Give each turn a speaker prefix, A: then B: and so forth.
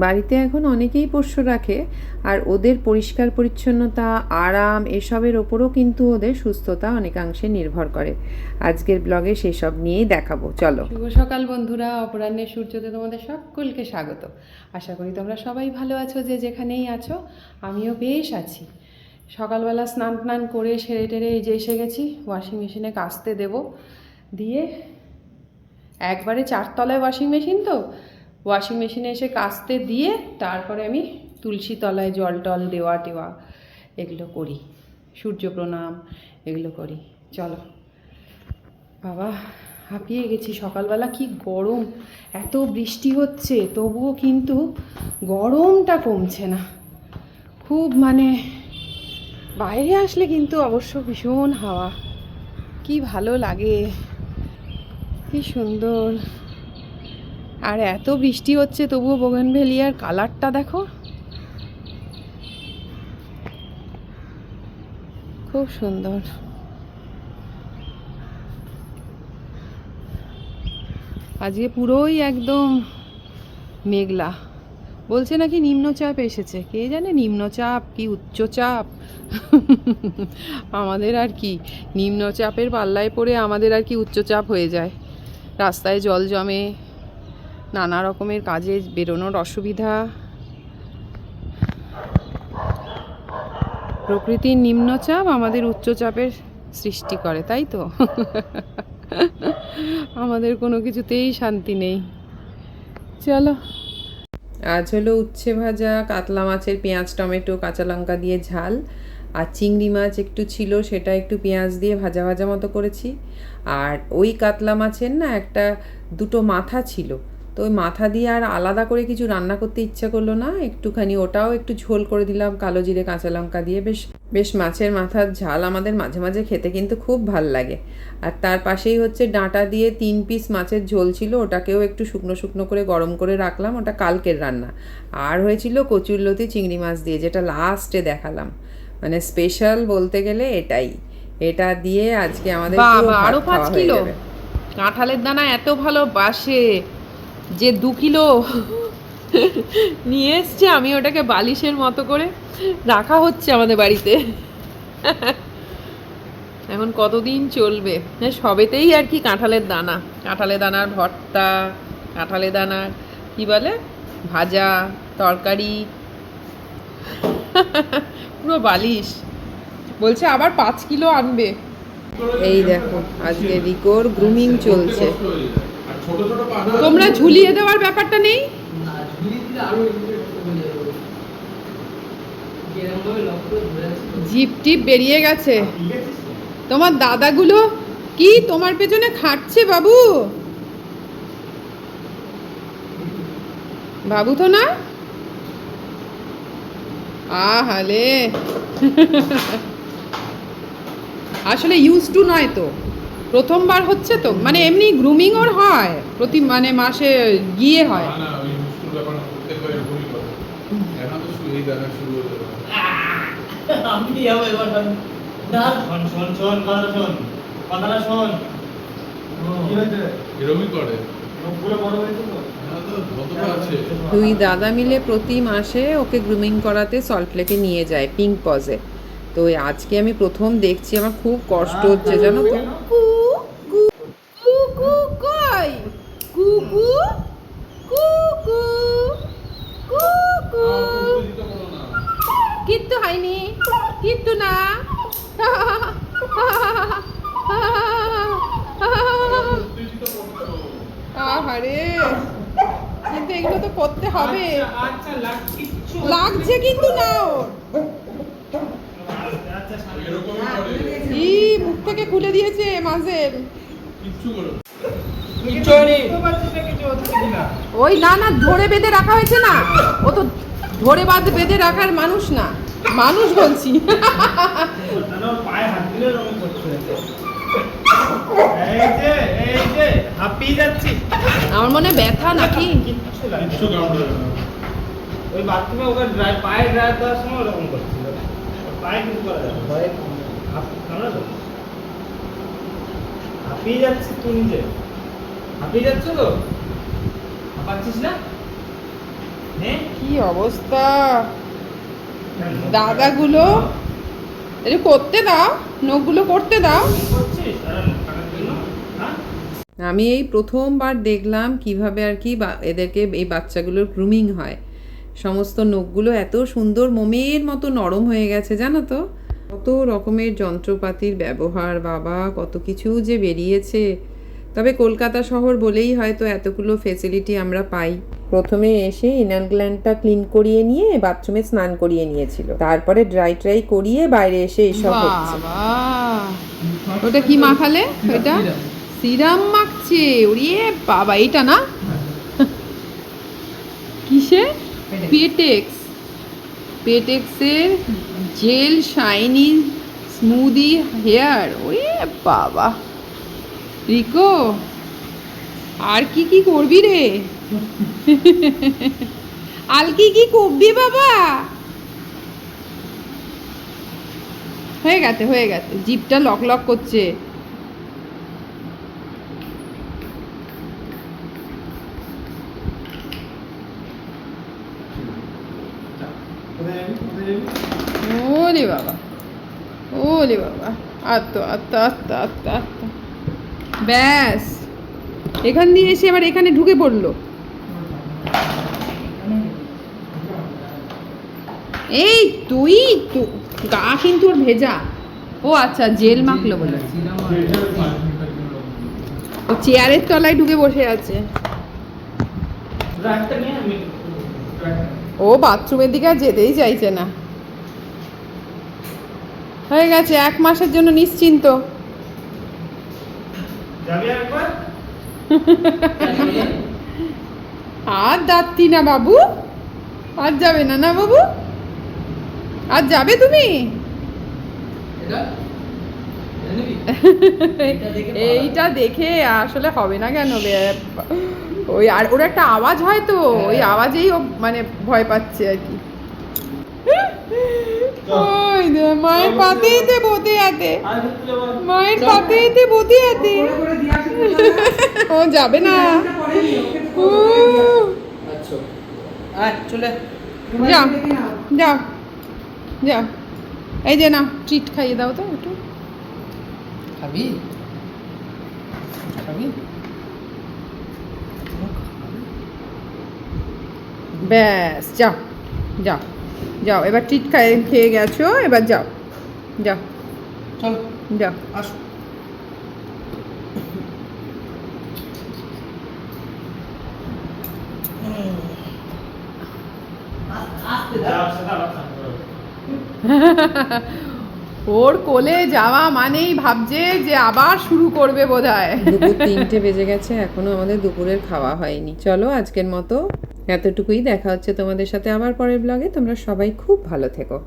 A: বাড়িতে এখন অনেকেই পোষ্য রাখে, আর ওদের পরিষ্কার পরিচ্ছন্নতা, আরাম এসবের ওপরও কিন্তু ওদের সুস্থতা অনেকাংশে নির্ভর করে। আজকের ব্লগে সেসব নিয়েই দেখাবো, চলো। শুভ সকাল বন্ধুরা, অপরাহ্নের সূর্যতে তোমাদের সকলকে স্বাগত। আশা করি তোমরা সবাই ভালো আছো, যে যেখানেই আছো। আমিও বেশ আছি। সকালবেলা স্নান টান করে সেরে টেরে এই যে এসে গেছি, ওয়াশিং মেশিনে কাচতে দেবো। দিয়ে একবারে 4 তলায় ওয়াশিং মেশিন, তো ওয়াশিং মেশিনে এসে কাচতে দিয়ে তারপরে আমি তুলসী তলায় জল টল দেওয়া টেওয়া এগুলো করি, সূর্য প্রণাম এগুলো করি। চলো বাবা, হাঁপিয়ে গেছি। সকালবেলা কি গরম, এত বৃষ্টি হচ্ছে তবুও কিন্তু গরমটা কমছে না। খুব মানে বাইরে আসলে কিন্তু অবশ্য ভীষণ হাওয়া, কি ভালো লাগে, কি সুন্দর। আর এত বৃষ্টি হচ্ছে তবুও বোগেনভেলিয়ার কালারটা দেখো, খুব সুন্দর। আজকে পুরোই একদম মেঘলা। বলছে নাকি নিম্নচাপ এসেছে, কে জানে নিম্নচাপ কি উচ্চচাপ। আমাদের আর কি, নিম্নচাপের পাল্লায় পড়ে আমাদের আর কি উচ্চচাপ হয়ে যায়। রাস্তায় জল জমে, নানা রকমের কাজে বেরোনোর অসুবিধা। প্রকৃতির নিম্নচাপ আমাদের উচ্চচাপের সৃষ্টি করে, তাই তো। আমাদের কোনো কিছুতেই শান্তি নেই। চলো, আজ হলো উচ্ছে ভাজা, কাতলা মাছের পেঁয়াজ টমেটো কাঁচা লঙ্কা দিয়ে ঝাল, আর চিংড়ি মাছ একটু ছিল, সেটা একটু পেঁয়াজ দিয়ে ভাজা ভাজা মতো করেছি। আর ওই কাতলা মাছের না একটা দুটো মাথা ছিল, তো ওই মাথা দিয়ে আর আলাদা করে কিছু রান্না করতে ইচ্ছা করলো না, একটুখানি ওটাও একটু ঝোল করে দিলাম কালো জিরে কাঁচা লঙ্কা দিয়ে। বেশ বেশ মাছের মাথার ঝাল আমাদের মাঝে মাঝে খেতে কিন্তু খুব ভাল লাগে। আর তার পাশেই হচ্ছে ডাঁটা দিয়ে 3 পিস মাছের ঝোল ছিল, ওটাকেও একটু শুকনো শুকনো করে গরম করে রাখলাম, ওটা কালকের রান্না। আর হয়েছিল কচুরলতি চিংড়ি মাছ দিয়ে, যেটা লাস্টে দেখালাম। মানে স্পেশাল বলতে গেলে এটাই, এটা দিয়ে আজকে আমাদের আরো 5 কিলো কাঁঠালের দানা এত ভালোবাসে যে 2 কিলো নিয়ে এসছে। আমি ওটাকে বালিশের মতো করে রাখা হচ্ছে আমাদের বাড়িতে। এখন কতদিন চলবে, সবেতেই আর কি কাঁঠালের দানা, কাঁঠালের দানার ভর্তা, কাঁঠালের দানার কি বলে ভাজা, তরকারি, পুরো বালিশ। বলছে আবার 5 কিলো আনবে। এই দেখো আজকে রিকোর গ্রুমিং চলছে। তোমরা ঝুলিয়ে দেওয়ার ব্যাপারটা নেই? জিপ টিপ বেরিয়ে গেছে। তোমার দাদাগুলো কি তোমার পেছনে খাটছে বাবু? বাবু তো না, আহালে। আসলে ইউজ টু নয় তো, প্রথমবার হচ্ছে তো, মানে এমনি গ্রুমিং ওর হয় প্রতি মানে মাসে গিয়ে হয়। দুই দাদা মিলে প্রতি মাসে ওকে গ্রুমিং করাতে সল্টলেকে নিয়ে যায়, পিঙ্ক পজে। তো আজকে আমি প্রথম দেখছি, আমার খুব কষ্ট হচ্ছে জানো তো। কিচ্ছু হয়নি, কিচ্ছু না। আহারে, কিন্তু এগুলো তো করতে হবে। লাগছে কিন্তু না ওর। মুখ থেকে খুলে দিয়েছে মাঝের। ওই না না, ধরে বেঁধে রাখা হয়েছে না, ও তো ধরে বেঁধে রাখার মানুষ না, মানুষ বলছি। আমার মনে ব্যথা নাকি। ওই বাথরুমে ওকে পায়ে ড্রাইভ দেওয়ার সময় ওরকম করছিল, পায়ে কিছু করা যাবে ভয়ে আমরা তো হাঁপিয়ে যাচ্ছি। তুই নিজে হাঁপিয়ে যাচ্ছ তো, হাঁপাচ্ছিস না? কি অবস্থা দাদাগুলো, এটা করতে দাও, নখগুলো করতে দাও। আমি এই প্রথমবার দেখলাম কিভাবে আর কি এদেরকে এই বাচ্চাগুলোর গ্রুমিং হয়। সমস্ত নখগুলো এত সুন্দর মোমের মতো নরম হয়ে গেছে জানো তো। কত রকমের যন্ত্রপাতির ব্যবহার, বাবা কত কিছু যে বেরিয়েছে। তবে কলকাতা শহর বলেই হয়তো এতগুলো ফেসিলিটি আমরা পাই। প্রথমে এসে ইনার গ্ল্যান্ডটা ক্লিন করিয়ে নিয়ে বাথরুমে স্নান করিয়ে নিয়েছিল, তারপরে ড্রাই করিয়ে বাইরে এসে এসব হচ্ছে। ওটা কি মাখালে? ওটা সিরাম মাখছে। ওরে বাবা, এটা না কিসে? পেটেক্সের জেল শাইনি স্মুদি হেয়ার। ওরে বাবা রিকো, আর কি কি করবি রে? আর কি কি করবি বাবা? হয়ে গেছে জিপটা লক লক করছে। ওরে বাবা, ওরে বাবা, আত্মা ব্যাস, এখান দিয়ে এসে আবার এখানে ঢুকে পড়লো। এই তুই তো গা কিন্তু ওর ভেজা। ও আচ্ছা, জেল মাখলো বলে। ও চেয়ারের তলায় ঢুকে বসে আছে। ও বাথরুমের দিকে আর যেতেই চাইছে না। হয়ে গেছে, 1 মাসের জন্য নিশ্চিন্ত। আর যাচ্ছি না বাবু, আর যাবে না না বাবু, আর যাবে তুমি? এইটা দেখে আসলে হবে না কেন? ওই আর ওর একটা আওয়াজ হয় তো, ওই আওয়াজেই ও মানে ভয় পাচ্ছে আর কি। ওই মায়ের পাতেইতে বসে আছে, মায়ের পাতেইতে বসে আছে। ও যাবে না। যাও যাও যাও, এই যে না ট্রিট খাইয়ে দাও তো একটু। খাবি? ব্যাস, যাও যাও যাও, এবার ট্রিট খেয়ে গেছো, এবার যাও যাও চল যাও। আসো, ওর কোলে যাওয়া মানেই ভাবছে যে আবার শুরু করবে বোধহয়। দুপুর 3টে বেজে গেছে, এখনো আমাদের দুপুরের খাওয়া হয়নি। চলো আজকের মতো এতটুকুই, দেখা হচ্ছে তোমাদের সাথে আবার পরের ব্লগে। তোমরা সবাই খুব ভালো থেকো।